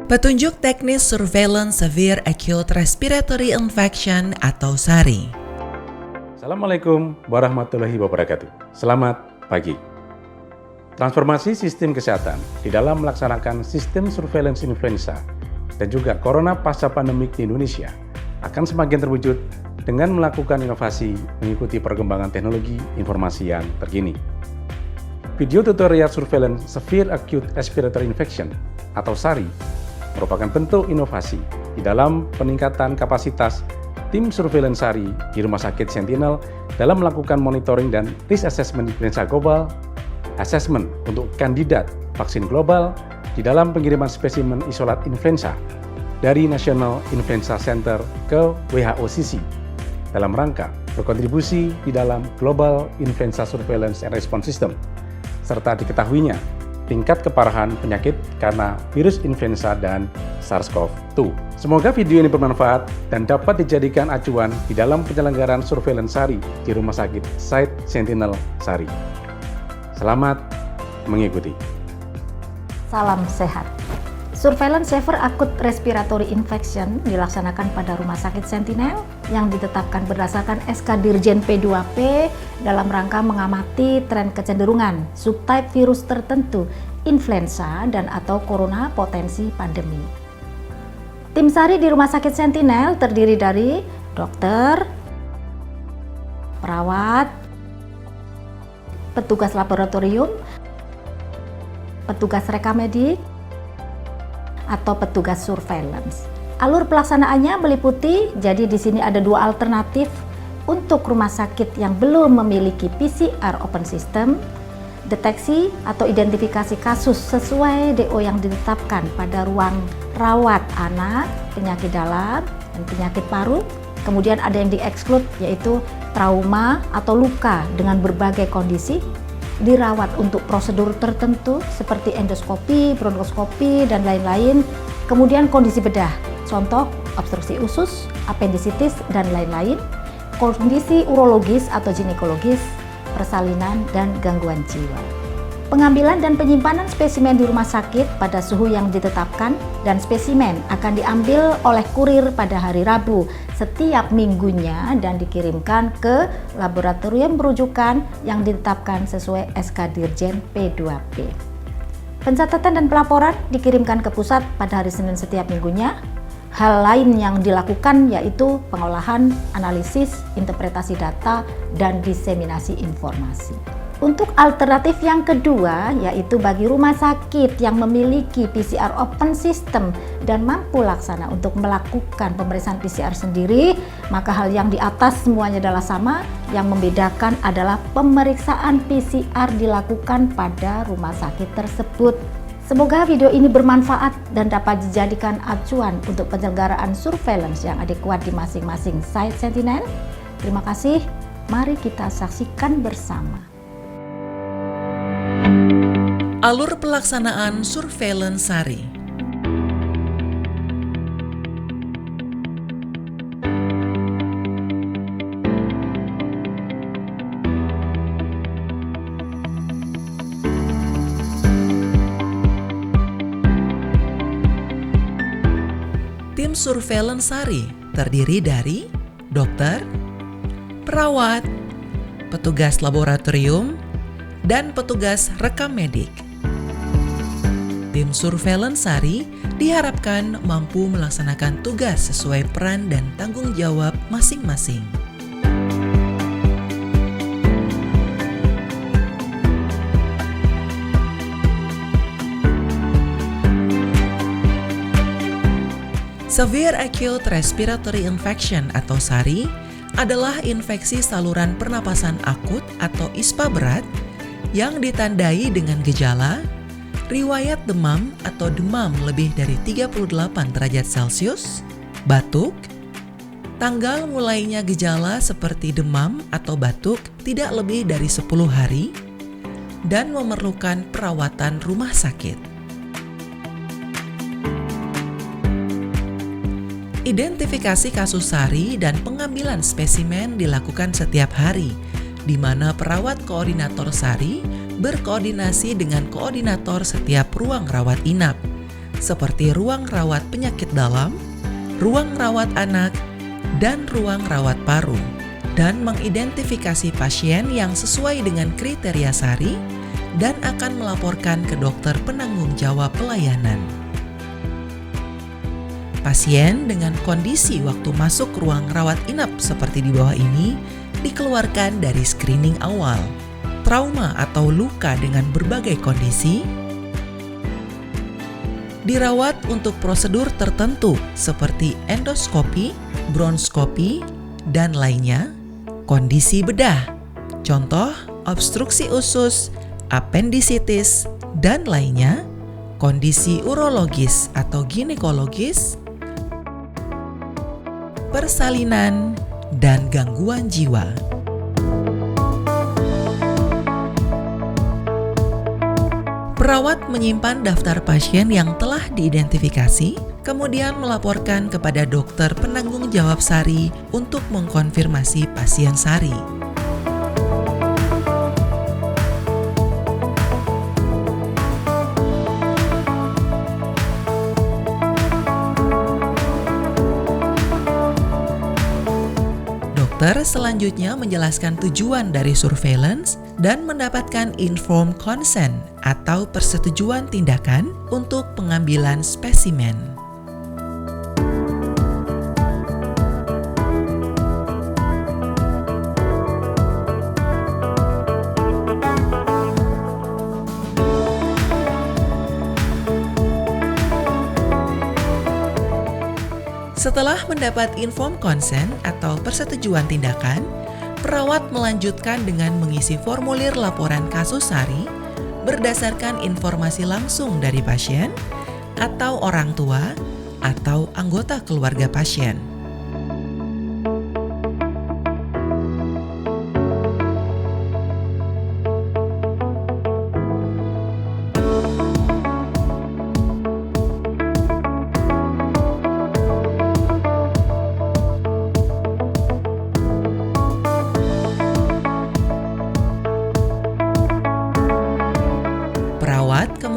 Petunjuk teknis surveillance severe acute respiratory infection atau SARI. Assalamualaikum warahmatullahi wabarakatuh. Selamat pagi. Transformasi sistem kesehatan di dalam melaksanakan sistem surveillance influenza dan juga corona pasca pandemik di Indonesia akan semakin terwujud dengan melakukan inovasi mengikuti perkembangan teknologi informasi yang terkini. Video tutorial surveillance severe acute respiratory infection atau SARI merupakan bentuk inovasi di dalam peningkatan kapasitas tim surveillance SARI di Rumah Sakit Sentinel dalam melakukan monitoring dan risk assessment influenza global, assessment untuk kandidat vaksin global di dalam pengiriman spesimen isolat influenza dari National Influenza Center ke WHO-CC dalam rangka berkontribusi di dalam Global Influenza Surveillance and Response System, serta diketahuinya tingkat keparahan penyakit karena virus influenza dan SARS-CoV-2. Semoga video ini bermanfaat dan dapat dijadikan acuan di dalam penyelenggaraan surveillance SARI di Rumah Sakit Site Sentinel SARI. Selamat mengikuti. Salam sehat. Surveillance Severe Acute Respiratory Infection dilaksanakan pada Rumah Sakit Sentinel yang ditetapkan berdasarkan SK Dirjen P2P dalam rangka mengamati tren kecenderungan subtype virus tertentu, influenza dan atau corona potensi pandemi. Tim SARI di Rumah Sakit Sentinel terdiri dari dokter, perawat, petugas laboratorium, petugas rekamedik, atau petugas surveillance. Alur pelaksanaannya meliputi, jadi di sini ada dua alternatif untuk rumah sakit yang belum memiliki PCR open system, deteksi atau identifikasi kasus sesuai DO yang ditetapkan pada ruang rawat anak, penyakit dalam, dan penyakit paru. Kemudian ada yang di-exclude yaitu trauma atau luka dengan berbagai kondisi, dirawat untuk prosedur tertentu seperti endoskopi, bronkoskopi, dan lain-lain. Kemudian kondisi bedah, contoh obstruksi usus, apendisitis, dan lain-lain. Kondisi urologis atau ginekologis, persalinan, dan gangguan jiwa. Pengambilan dan penyimpanan spesimen di rumah sakit pada suhu yang ditetapkan dan spesimen akan diambil oleh kurir pada hari Rabu setiap minggunya dan dikirimkan ke laboratorium rujukan yang ditetapkan sesuai SK Dirjen P2P. Pencatatan dan pelaporan dikirimkan ke pusat pada hari Senin setiap minggunya. Hal lain yang dilakukan yaitu pengolahan, analisis, interpretasi data, dan diseminasi informasi. Untuk alternatif yang kedua, yaitu bagi rumah sakit yang memiliki PCR open system dan mampu laksana untuk melakukan pemeriksaan PCR sendiri, maka hal yang di atas semuanya adalah sama, yang membedakan adalah pemeriksaan PCR dilakukan pada rumah sakit tersebut. Semoga video ini bermanfaat dan dapat dijadikan acuan untuk penyelenggaraan surveillance yang adekuat di masing-masing site Sentinel. Terima kasih, mari kita saksikan bersama. Alur pelaksanaan surveillance SARI. Tim surveillance SARI terdiri dari dokter, perawat, petugas laboratorium, dan petugas rekam medik. Tim surveillance SARI diharapkan mampu melaksanakan tugas sesuai peran dan tanggung jawab masing-masing. Severe Acute Respiratory Infection atau SARI adalah infeksi saluran pernapasan akut atau ISPA berat yang ditandai dengan gejala riwayat demam atau demam lebih dari 38 derajat Celcius, batuk, tanggal mulainya gejala seperti demam atau batuk tidak lebih dari 10 hari, dan memerlukan perawatan rumah sakit. Identifikasi kasus SARI dan pengambilan spesimen dilakukan setiap hari, di mana perawat koordinator SARI berkoordinasi dengan koordinator setiap ruang rawat inap, seperti ruang rawat penyakit dalam, ruang rawat anak, dan ruang rawat paru, dan mengidentifikasi pasien yang sesuai dengan kriteria SARI dan akan melaporkan ke dokter penanggung jawab pelayanan. Pasien dengan kondisi waktu masuk ruang rawat inap seperti di bawah ini dikeluarkan dari screening awal. Trauma atau luka dengan berbagai kondisi dirawat untuk prosedur tertentu seperti endoskopi, bronskopi, dan lainnya. Kondisi bedah, contoh obstruksi usus, appendicitis, dan lainnya. Kondisi urologis atau ginekologis, persalinan, dan gangguan jiwa. Perawat menyimpan daftar pasien yang telah diidentifikasi, kemudian melaporkan kepada dokter penanggung jawab SARI untuk mengkonfirmasi pasien SARI. Dokter selanjutnya menjelaskan tujuan dari surveillance dan mendapatkan informed consent atau persetujuan tindakan untuk pengambilan spesimen. Setelah mendapat informed consent atau persetujuan tindakan, perawat melanjutkan dengan mengisi formulir laporan kasus SARI berdasarkan informasi langsung dari pasien atau orang tua atau anggota keluarga pasien.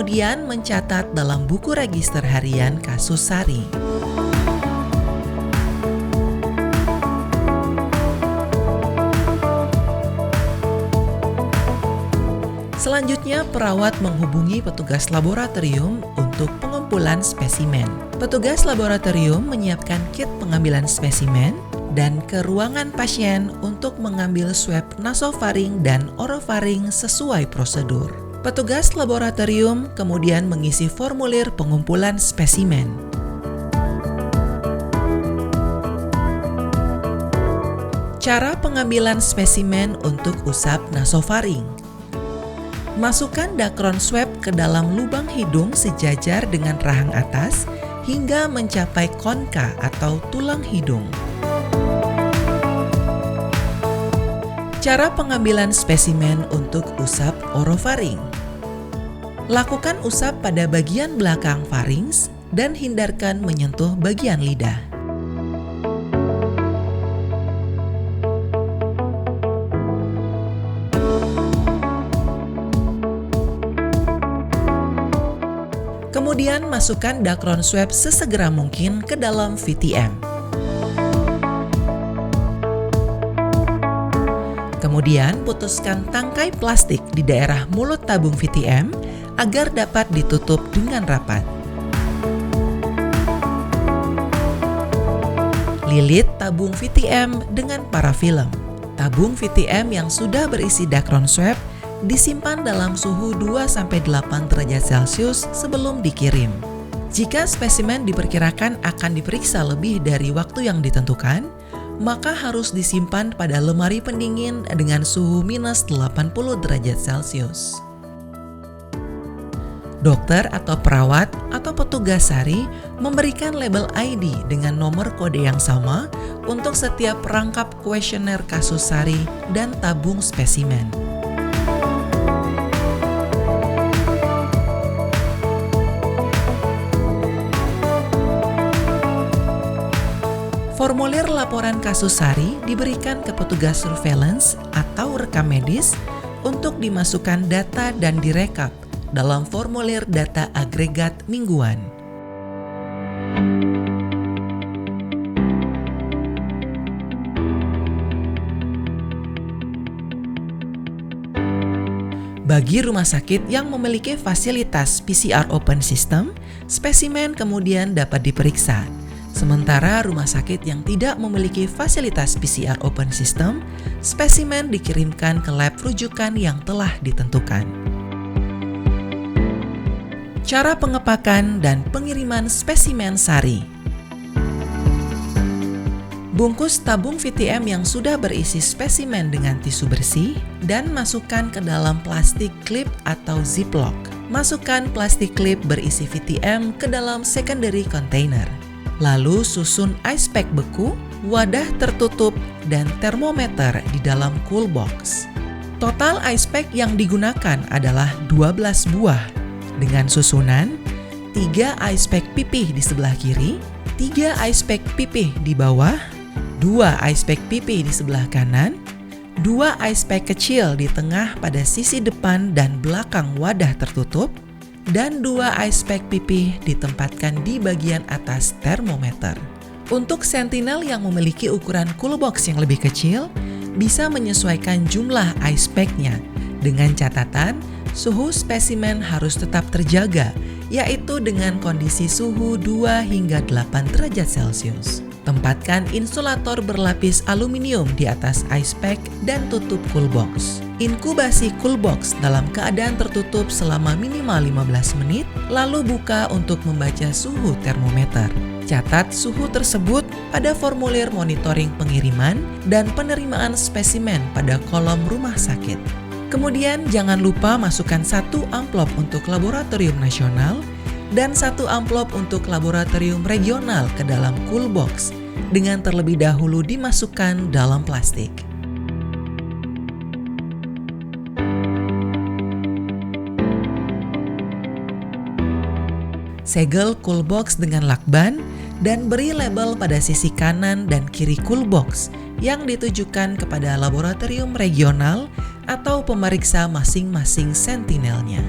Kemudian mencatat dalam buku register harian kasus SARI. Selanjutnya, perawat menghubungi petugas laboratorium untuk pengumpulan spesimen. Petugas laboratorium menyiapkan kit pengambilan spesimen dan ke ruangan pasien untuk mengambil swab nasofaring dan orofaring sesuai prosedur. Petugas laboratorium kemudian mengisi formulir pengumpulan spesimen. Cara pengambilan spesimen untuk usap nasofaring. Masukkan dakron swab ke dalam lubang hidung sejajar dengan rahang atas hingga mencapai konka atau tulang hidung. Cara pengambilan spesimen untuk usap orofaring. Lakukan usap pada bagian belakang farings dan hindarkan menyentuh bagian lidah. Kemudian masukkan dakron swab sesegera mungkin ke dalam VTM. Kemudian putuskan tangkai plastik di daerah mulut tabung VTM agar dapat ditutup dengan rapat. Lilit tabung VTM dengan parafilm. Tabung VTM yang sudah berisi dakron swab disimpan dalam suhu 2-8 derajat Celcius sebelum dikirim. Jika spesimen diperkirakan akan diperiksa lebih dari waktu yang ditentukan, maka harus disimpan pada lemari pendingin dengan suhu minus 80 derajat Celcius. Dokter atau perawat atau petugas SARI memberikan label ID dengan nomor kode yang sama untuk setiap perangkap kuesioner kasus SARI dan tabung spesimen. Formulir laporan kasus SARI diberikan ke petugas surveillance atau rekam medis untuk dimasukkan data dan direkap dalam formulir data agregat mingguan. Bagi rumah sakit yang memiliki fasilitas PCR open system, spesimen kemudian dapat diperiksa. Sementara rumah sakit yang tidak memiliki fasilitas PCR open system, spesimen dikirimkan ke lab rujukan yang telah ditentukan. Cara pengepakan dan pengiriman spesimen sari. Bungkus tabung VTM yang sudah berisi spesimen dengan tisu bersih dan masukkan ke dalam plastik klip atau ziplock. Masukkan plastik klip berisi VTM ke dalam secondary container. Lalu susun ice pack beku, wadah tertutup, dan termometer di dalam cool box. Total ice pack yang digunakan adalah 12 buah dengan susunan 3 ice pack pipih di sebelah kiri, 3 ice pack pipih di bawah, 2 ice pack pipih di sebelah kanan, 2 ice pack kecil di tengah pada sisi depan dan belakang wadah tertutup, dan 2 ice pack pipih ditempatkan di bagian atas termometer. Untuk Sentinel yang memiliki ukuran cool box yang lebih kecil, bisa menyesuaikan jumlah ice pack-nya dengan catatan suhu spesimen harus tetap terjaga, yaitu dengan kondisi suhu 2 hingga 8 derajat Celcius. Tempatkan insulator berlapis aluminium di atas ice pack dan tutup cool box. Inkubasi cool box dalam keadaan tertutup selama minimal 15 menit, lalu buka untuk membaca suhu termometer. Catat suhu tersebut pada formulir monitoring pengiriman dan penerimaan spesimen pada kolom rumah sakit. Kemudian jangan lupa masukkan 1 amplop untuk laboratorium nasional dan 1 amplop untuk laboratorium regional ke dalam cool box dengan terlebih dahulu dimasukkan dalam plastik. Segel cool box dengan lakban dan beri label pada sisi kanan dan kiri cool box yang ditujukan kepada laboratorium regional atau pemeriksa masing-masing sentinelnya.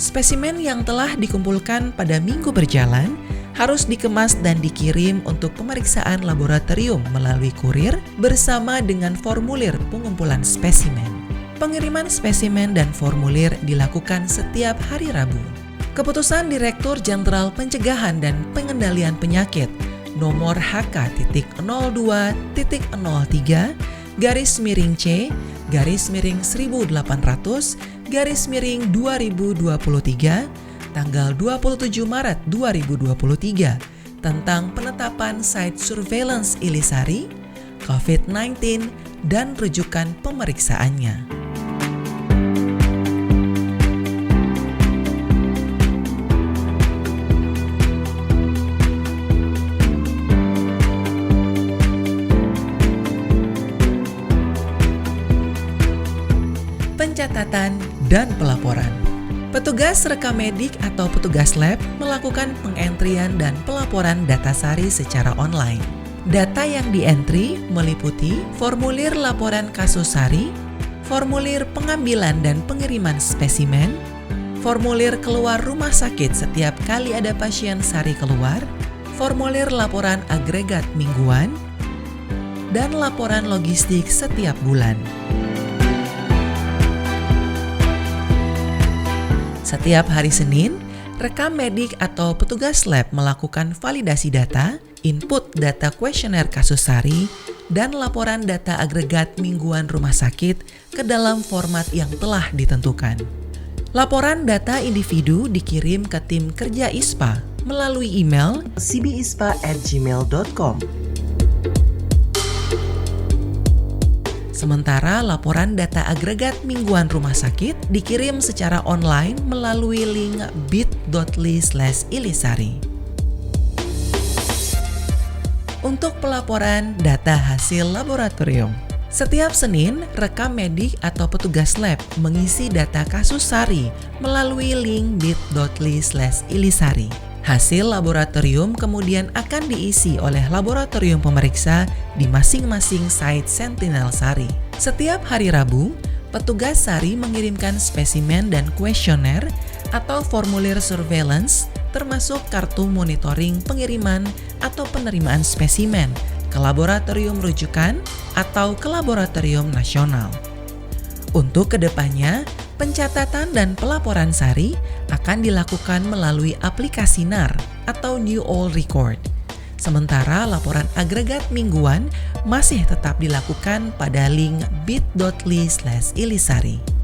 Spesimen yang telah dikumpulkan pada minggu berjalan harus dikemas dan dikirim untuk pemeriksaan laboratorium melalui kurir bersama dengan formulir pengumpulan spesimen. Pengiriman spesimen dan formulir dilakukan setiap hari Rabu. Keputusan Direktur Jenderal Pencegahan dan Pengendalian Penyakit nomor HK.02-TT02-1800-1800-2023 tanggal 27 Maret 2023 tentang penetapan site surveillance Ilisari, COVID-19, dan rujukan pemeriksaannya. Pencatatan dan pelaporan. Petugas rekam medik atau petugas lab melakukan pengentrian dan pelaporan data sari secara online. Data yang dientri meliputi formulir laporan kasus sari, formulir pengambilan dan pengiriman spesimen, formulir keluar rumah sakit setiap kali ada pasien sari keluar, formulir laporan agregat mingguan, dan laporan logistik setiap bulan. Setiap hari Senin, rekam medik atau petugas lab melakukan validasi data, input data kuesioner kasus sari, dan laporan data agregat mingguan rumah sakit ke dalam format yang telah ditentukan. Laporan data individu dikirim ke tim kerja ISPA melalui email cbispa@gmail.com. Sementara laporan data agregat mingguan rumah sakit dikirim secara online melalui link bit.ly/ilisari. Untuk pelaporan data hasil laboratorium, setiap Senin, rekam medik atau petugas lab mengisi data kasus sari melalui link bit.ly/ilisari. Hasil laboratorium kemudian akan diisi oleh laboratorium pemeriksa di masing-masing site Sentinel Sari. Setiap hari Rabu, petugas sari mengirimkan spesimen dan kuesioner atau formulir surveillance, termasuk kartu monitoring pengiriman atau penerimaan spesimen ke laboratorium rujukan atau ke laboratorium nasional. Untuk kedepannya, pencatatan dan pelaporan SARI akan dilakukan melalui aplikasi NAR atau New All Record. Sementara laporan agregat mingguan masih tetap dilakukan pada link bit.ly/ilisari.